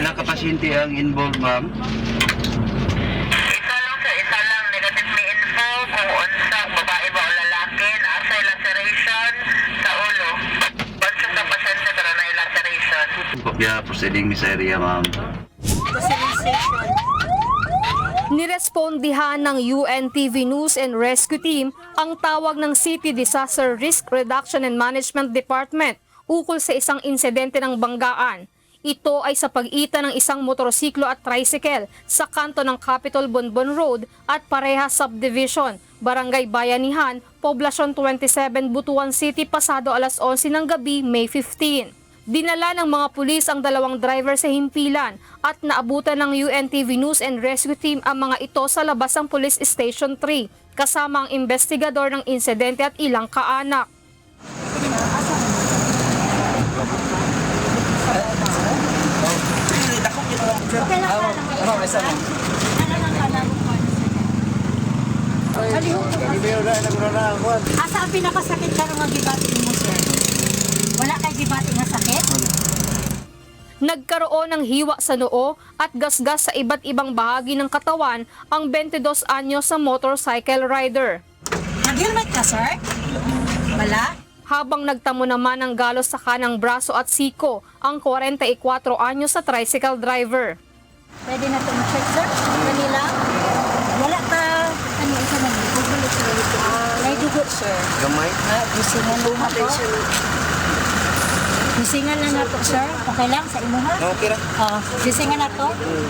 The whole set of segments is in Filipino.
Pila ka pasyente ang involved, ma'am? Isa lang sir, isa lang. Negative may info kung unsa, babae ba o lalaki, nasa laceration sa ulo. Unsa sa pasyente pero na laceration. Kaya proceeding ni sa area, ma'am. Nirespondihan ng UNTV News and Rescue Team ang tawag ng City Disaster Risk Reduction and Management Department ukol sa isang insidente ng banggaan. Ito ay sa pagitan ng isang motorsiklo at tricycle sa kanto ng Capitol Bonbon Road at Pareha Subdivision, Barangay Bayanihan, Poblasyon 27, Butuan City, pasado alas 11 ng gabi, May 15. Dinala ng mga pulis ang dalawang driver sa himpilan at naabutan ng UNTV News and Rescue Team ang mga ito sa labas ng Police Station 3 kasama ang investigador ng insidente at ilang kaanak. Asa ang pinakasakit ka ng gibati mo, sir? Wala kay gibati nga sakit? Nagkaroon ng hiwa sa noo at gasgas sa iba't ibang bahagi ng katawan ang 22 anyo sa motorcycle rider. Nag-helmet ka, sir? Wala? Habang nagtamo naman ng galos sa kanang braso at siko ang 44 anyo sa tricycle driver. Pwede na itong check, sir? Kanila? Wala ka. Ano isa na dito? May dugo, sir. Gamay? Gisingan na na to. Gisingan na na to, sir. Okay lang sa imo, ha? Okay ra. Gisingan na to.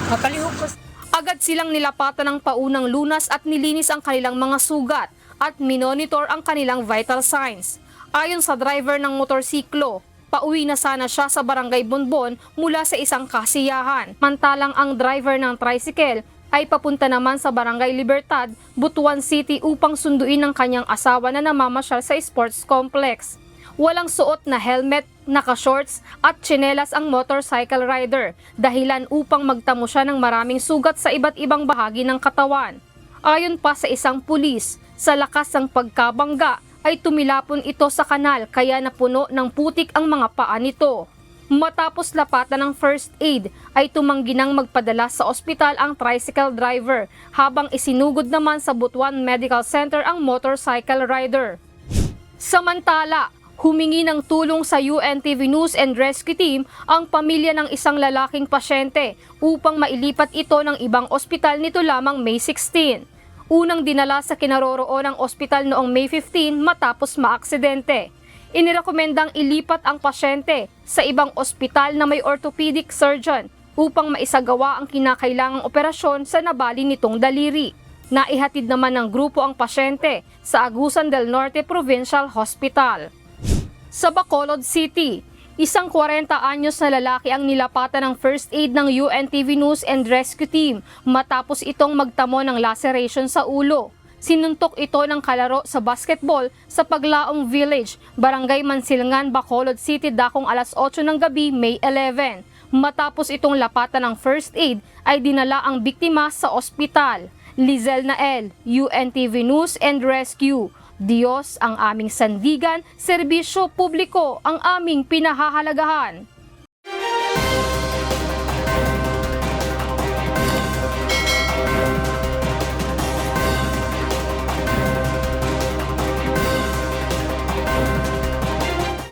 Mapalihog ko. Agad silang nilapatan ng paunang lunas at nilinis ang kanilang mga sugat at minonitor ang kanilang vital signs. Ayon sa driver ng motorsiklo, pauwi na sana siya sa Barangay Bonbon mula sa isang kasiyahan. Mantalang ang driver ng tricycle ay papunta naman sa Barangay Libertad, Butuan City upang sunduin ang kanyang asawa na namamasyal sa sports complex. Walang suot na helmet, naka-shorts at tsinelas ang motorcycle rider, dahilan upang magtamo siya ng maraming sugat sa iba't ibang bahagi ng katawan. Ayon pa sa isang pulis, sa lakas ng pagkabangga ay tumilapon ito sa kanal kaya napuno ng putik ang mga paa nito. Matapos lapatan ng first aid ay tumanggi nang magpadala sa ospital ang tricycle driver habang isinugod naman sa Butuan Medical Center ang motorcycle rider. Samantala, humingi ng tulong sa UNTV News and Rescue Team ang pamilya ng isang lalaking pasyente upang mailipat ito ng ibang ospital nito lamang May 16. Unang dinala sa kinaroroonan ng ospital noong May 15 matapos maaksidente. Inirekomendang ilipat ang pasyente sa ibang ospital na may orthopedic surgeon upang maisagawa ang kinakailangang operasyon sa nabali nitong daliri. Naihatid naman ng grupo ang pasyente sa Agusan del Norte Provincial Hospital. Sa Bacolod City, isang 40 anyos na lalaki ang nilapatan ng first aid ng UNTV News and Rescue Team matapos itong magtamo ng laceration sa ulo. Sinuntok ito ng kalaro sa basketball sa Paglaong Village, Barangay Mansilngan, Bacolod City, dakong alas 8 ng gabi, May 11. Matapos itong lapatan ng first aid, ay dinala ang biktima sa ospital. Lizel Nael, UNTV News and Rescue. Diyos ang aming sandigan, serbisyo publiko ang aming pinahahalagahan.